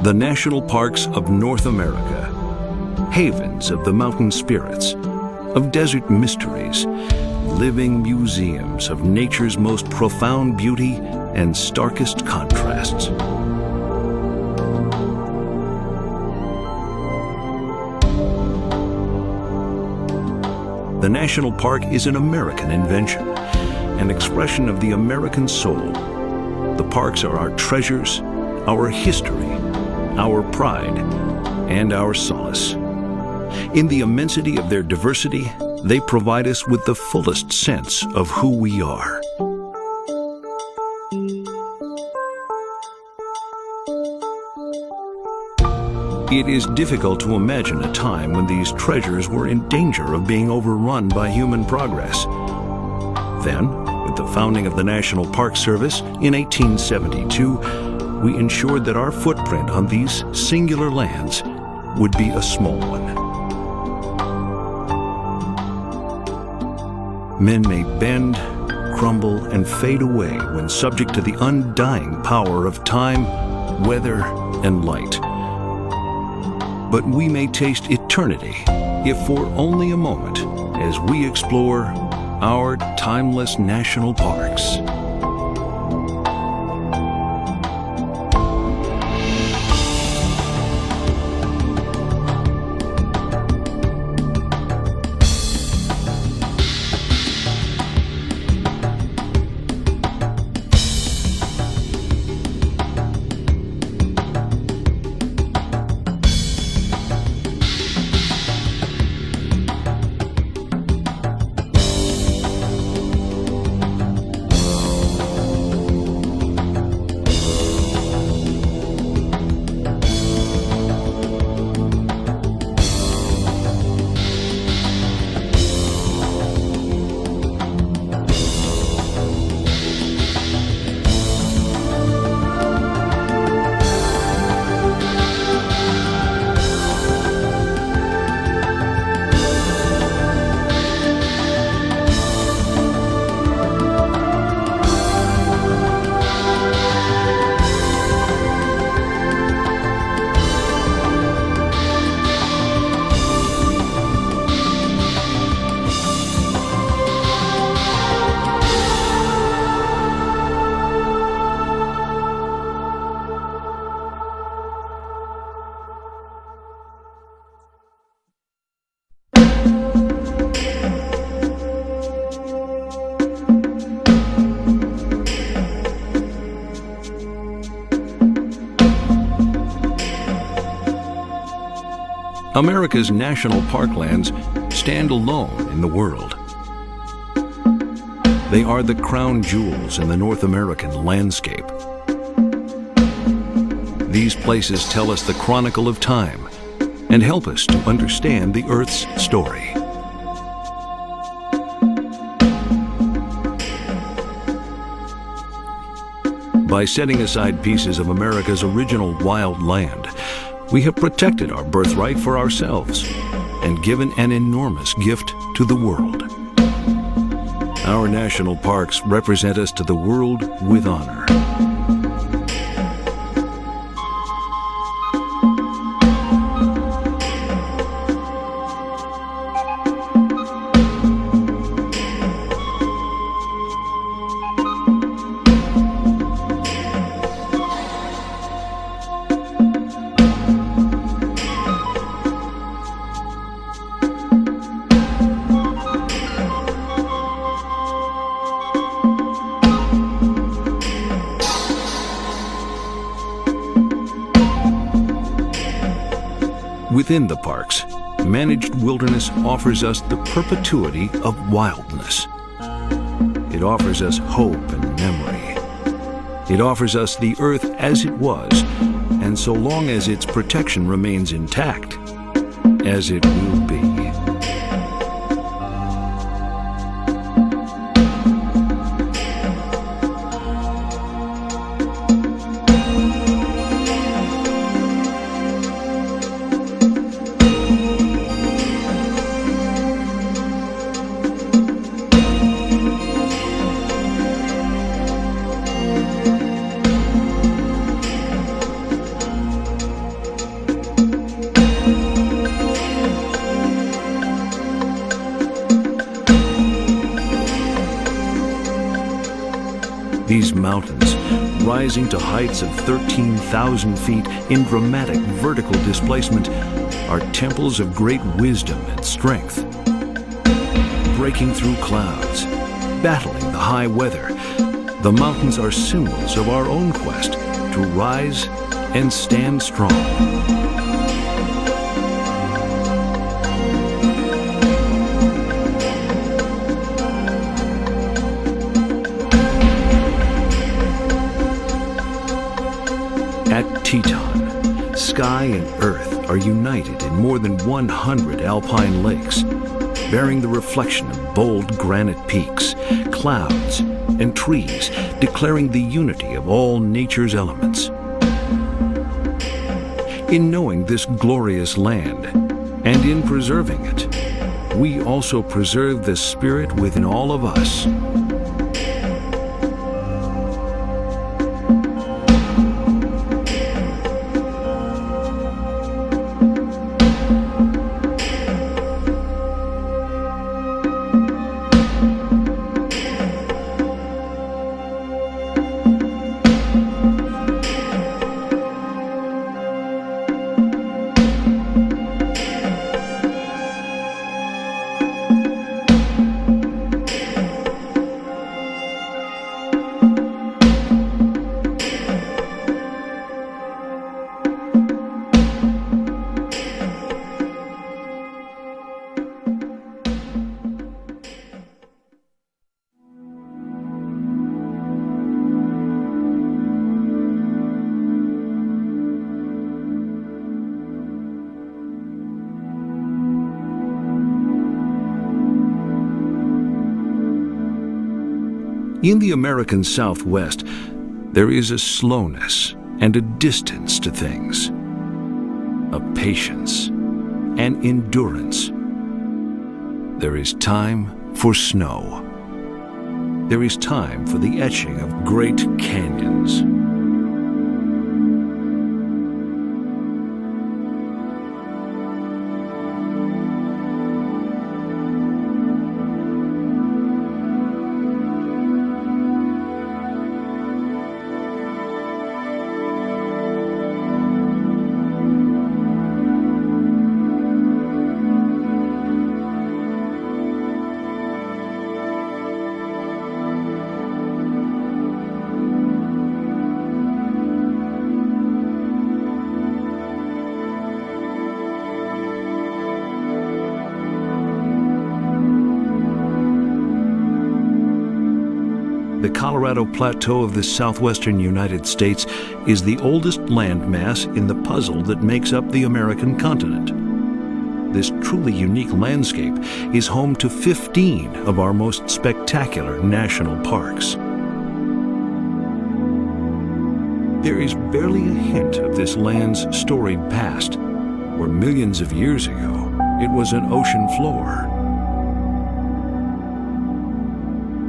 The national parks of North America, havens of the mountain spirits, of desert mysteries, living museums of nature's most profound beauty and starkest contrasts. The national park is an American invention, an expression of the American soul. The parks are our treasures, our history, our pride, and our solace. In the immensity of their diversity, they provide us with the fullest sense of who we are. It is difficult to imagine a time when these treasures were in danger of being overrun by human progress. Then, with the founding of the National Park Service in 1872, we ensured that our footprint on these singular lands would be a small one. Men may bend, crumble, and fade away when subject to the undying power of time, weather, and light. But we may taste eternity, if for only a moment, as we explore our timeless national parks. America's national parklands stand alone in the world. They are the crown jewels in the North American landscape. These places tell us the chronicle of time and help us to understand the Earth's story. By setting aside pieces of America's original wild land, we have protected our birthright for ourselves and given an enormous gift to the world. Our national parks represent us to the world with honor. Within the parks, managed wilderness offers us the perpetuity of wildness. It offers us hope and memory. It offers us the earth as it was and so long as its protection remains intact, as it will be. These mountains, rising to heights of 13,000 feet in dramatic vertical displacement, are temples of great wisdom and strength. Breaking through clouds, battling the high weather, the mountains are symbols of our own quest to rise and stand strong. At Teton, sky and earth are united in more than 100 alpine lakes, bearing the reflection of bold granite peaks, clouds, and trees, declaring the unity of all nature's elements. In knowing this glorious land, and in preserving it, we also preserve the spirit within all of us. In the American Southwest, there is a slowness and a distance to things, a patience and endurance. There is time for snow. There is time for the etching of great canyons. The Colorado Plateau of the southwestern United States is the oldest landmass in the puzzle that makes up the American continent. This truly unique landscape is home to 15 of our most spectacular national parks. There is barely a hint of this land's storied past, where millions of years ago it was an ocean floor.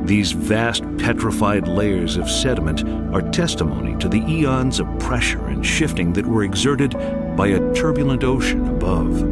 These vast petrified layers of sediment are testimony to the eons of pressure and shifting that were exerted by a turbulent ocean above.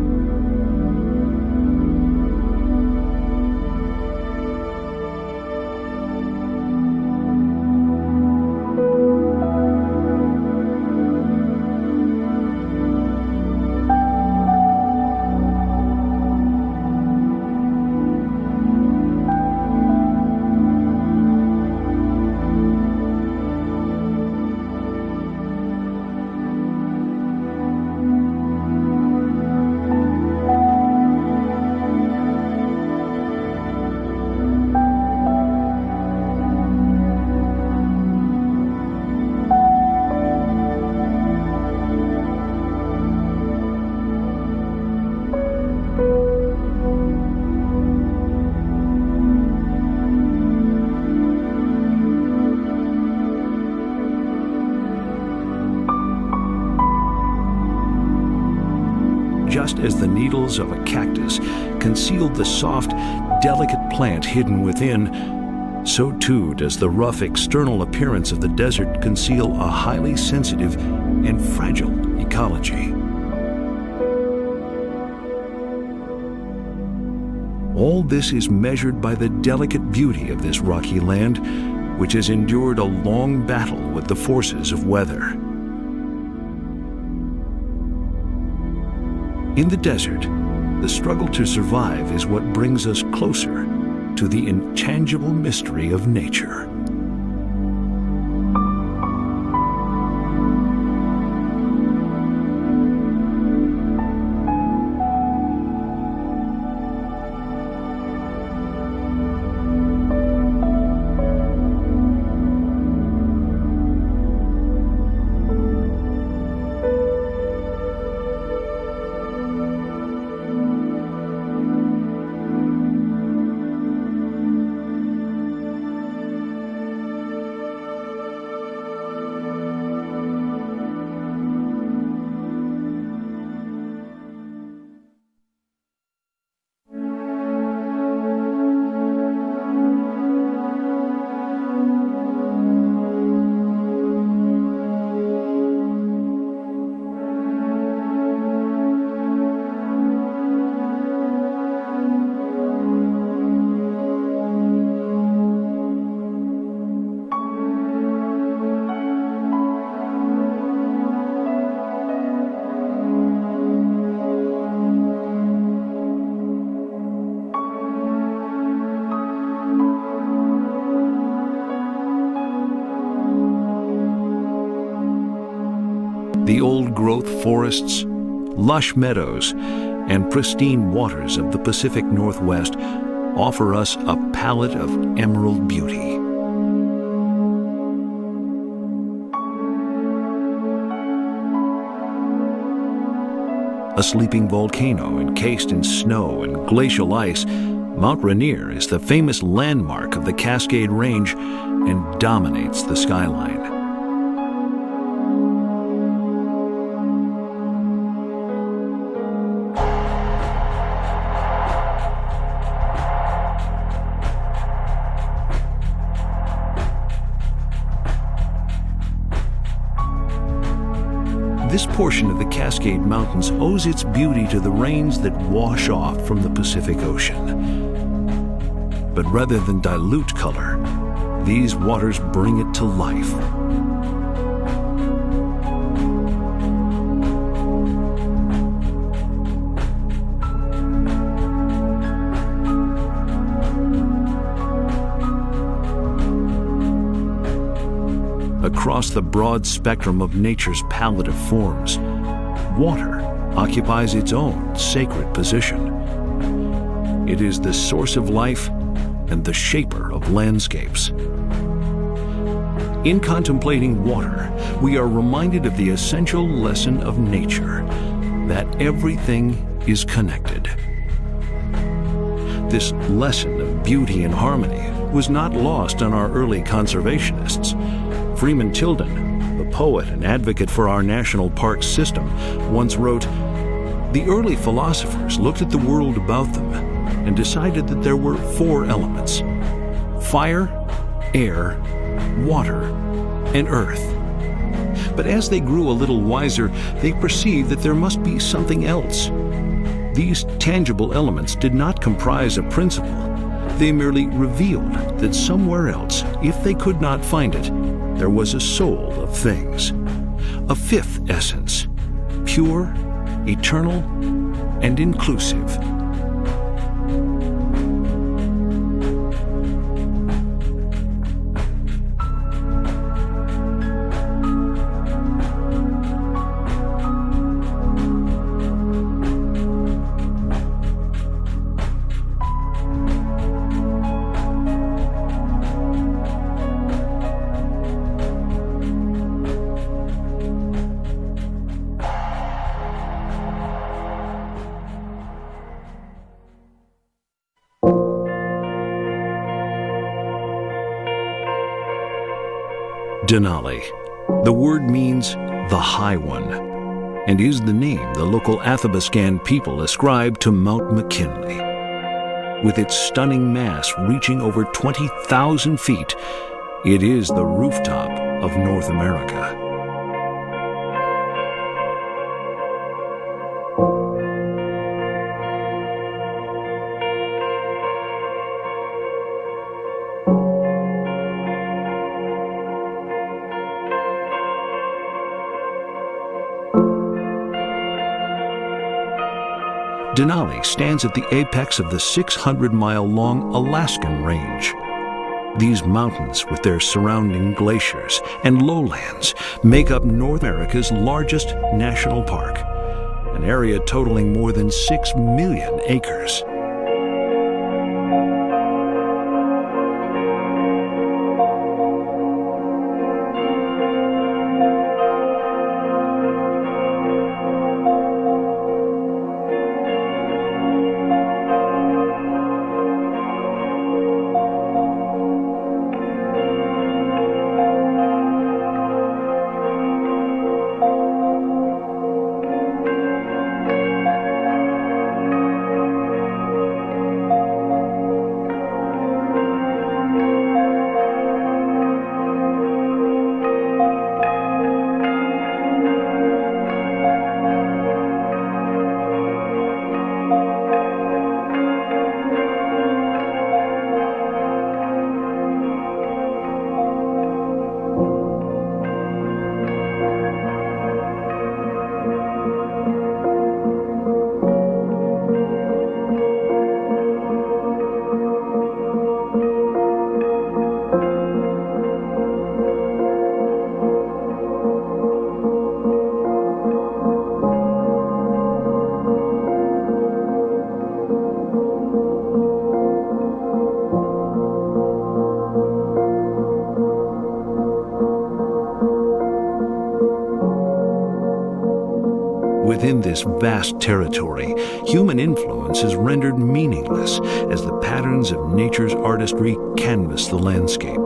just as the needles of a cactus concealed the soft, delicate plant hidden within, so too does the rough external appearance of the desert conceal a highly sensitive and fragile ecology. All this is measured by the delicate beauty of this rocky land, which has endured a long battle with the forces of weather. In the desert, the struggle to survive is what brings us closer to the intangible mystery of nature. The old-growth forests, lush meadows, and pristine waters of the Pacific Northwest offer us a palette of emerald beauty. A sleeping volcano encased in snow and glacial ice, Mount Rainier is the famous landmark of the Cascade Range and dominates the skyline. This portion of the Cascade Mountains owes its beauty to the rains that wash off from the Pacific Ocean. But rather than dilute color, these waters bring it to life. Across the broad spectrum of nature's palette of forms, water occupies its own sacred position. It is the source of life and the shaper of landscapes. In contemplating water, we are reminded of the essential lesson of nature, that everything is connected. This lesson of beauty and harmony was not lost on our early conservationists. Freeman Tilden, the poet and advocate for our national park system, once wrote, "The early philosophers looked at the world about them and decided that there were 4 elements: fire, air, water, and earth. But as they grew a little wiser, they perceived that there must be something else. These tangible elements did not comprise a principle. They merely revealed that somewhere else, if they could not find it, there was a soul of things, a 5th essence, pure, eternal, and inclusive." Denali. The word means the high one. and is the name the local Athabascan people ascribe to Mount McKinley. With its stunning mass reaching over 20,000 feet, it is the rooftop of North America. Denali stands at the apex of the 600-mile-long Alaskan Range. These mountains, with their surrounding glaciers and lowlands, make up North America's largest national park, an area totaling more than 6 million acres. Within this vast territory, human influence is rendered meaningless as the patterns of nature's artistry canvas the landscape.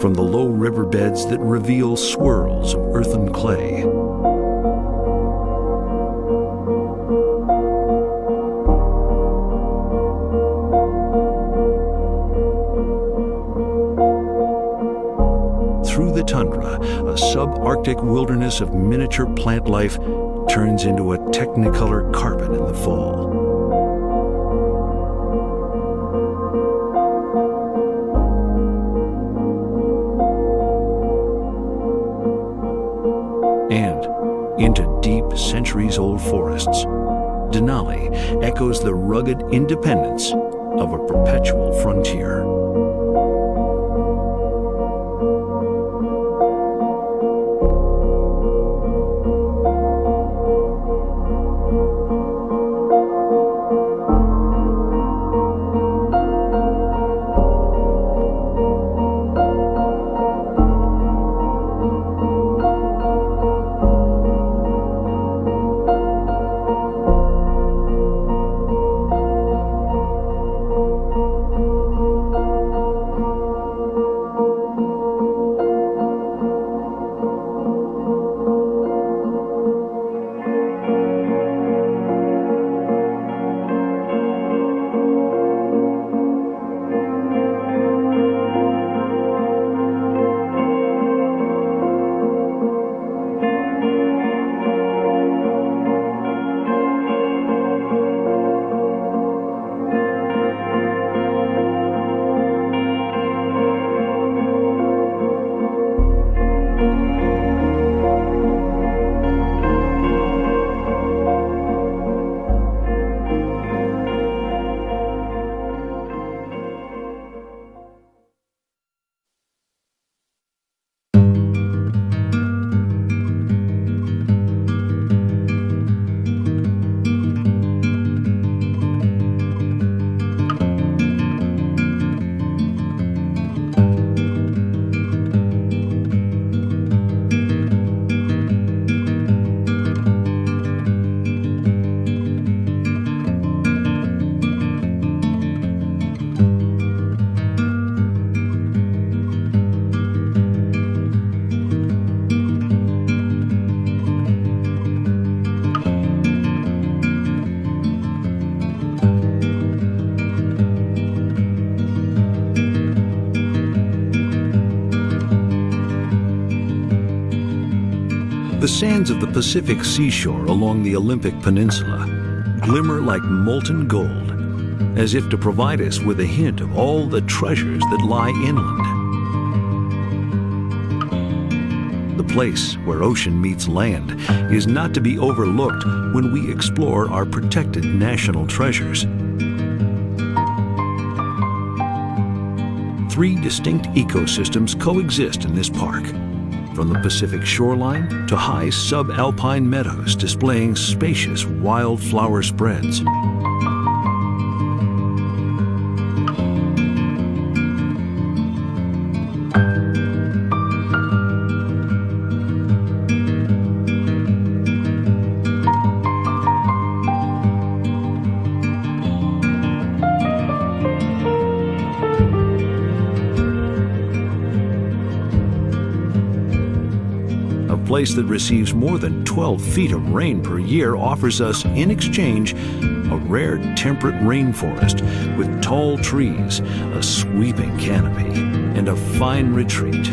From the low riverbeds that reveal swirls of earth and clay, through the tundra, a subarctic wilderness of miniature plant life turns into a technicolor carpet in the fall. And into deep, centuries-old forests, Denali echoes the rugged independence of a perpetual frontier. The sands of the Pacific seashore along the Olympic Peninsula glimmer like molten gold, as if to provide us with a hint of all the treasures that lie inland. The place where ocean meets land is not to be overlooked when we explore our protected national treasures. Three distinct ecosystems coexist in this park, from the Pacific shoreline to high subalpine meadows displaying spacious wildflower spreads. A place that receives more than 12 feet of rain per year offers us, in exchange, a rare temperate rainforest with tall trees, a sweeping canopy, and a fine retreat.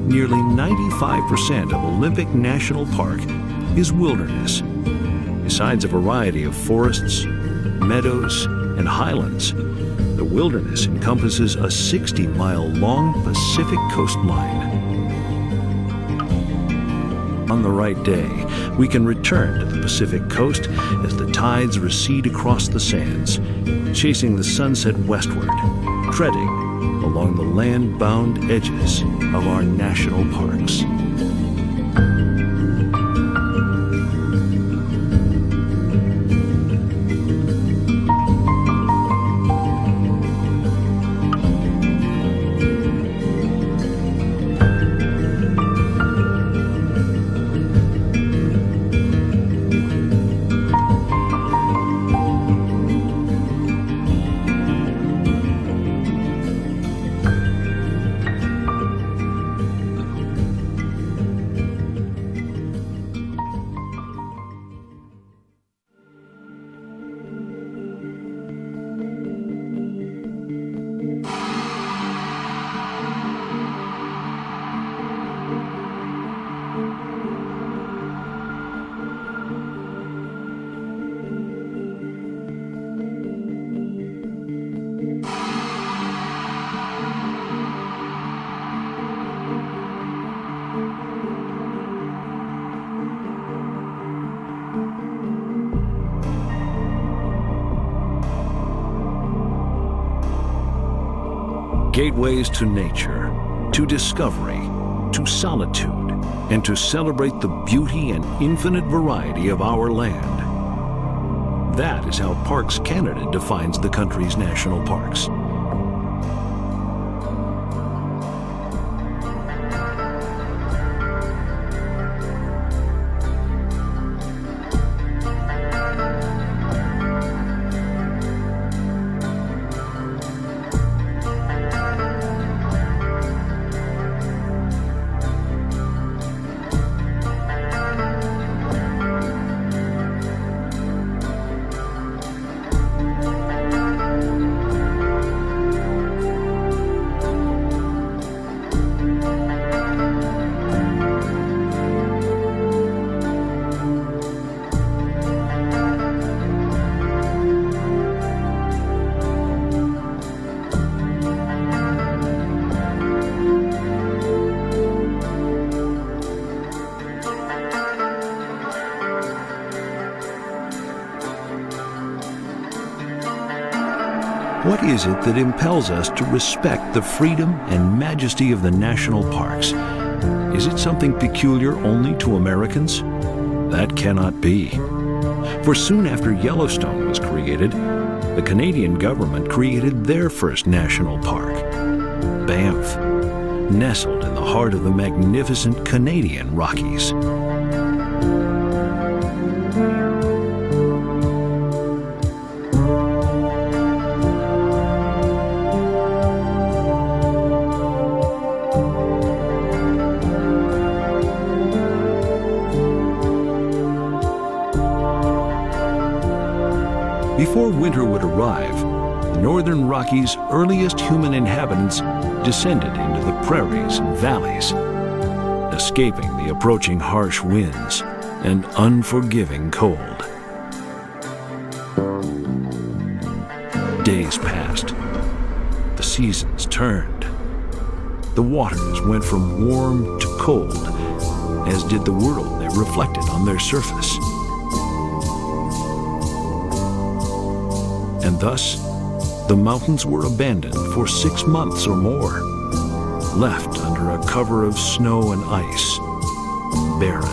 Nearly 95% of Olympic National Park is wilderness. Besides a variety of forests, meadows, and highlands, the wilderness encompasses a 60-mile-long Pacific coastline. On the right day, we can return to the Pacific coast as the tides recede across the sands, chasing the sunset westward, treading along the land-bound edges of our national parks. Gateways to nature, to discovery, to solitude, and to celebrate the beauty and infinite variety of our land. That is how Parks Canada defines the country's national parks. is it that impels us to respect the freedom and majesty of the national parks? Is it something peculiar only to Americans? That cannot be. For soon after Yellowstone was created, the Canadian government created their first national park, Banff, nestled in the heart of the magnificent Canadian Rockies. Before winter would arrive, the northern Rockies' earliest human inhabitants descended into the prairies and valleys, escaping the approaching harsh winds and unforgiving cold. Days passed. The seasons turned. The waters went from warm to cold, as did the world they reflected on their surface. And thus, the mountains were abandoned for 6 months or more, left under a cover of snow and ice, barren.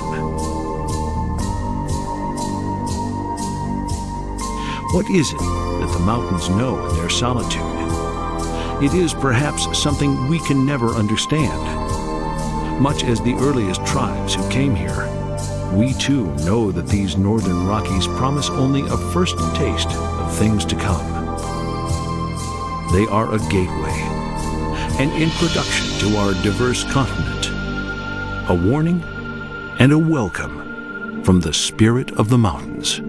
What is it that the mountains know in their solitude? It is perhaps something we can never understand. Much as the earliest tribes who came here, we too know that these northern Rockies promise only a first taste of things to come. They are a gateway, an introduction to our diverse continent, a warning and a welcome from the spirit of the mountains.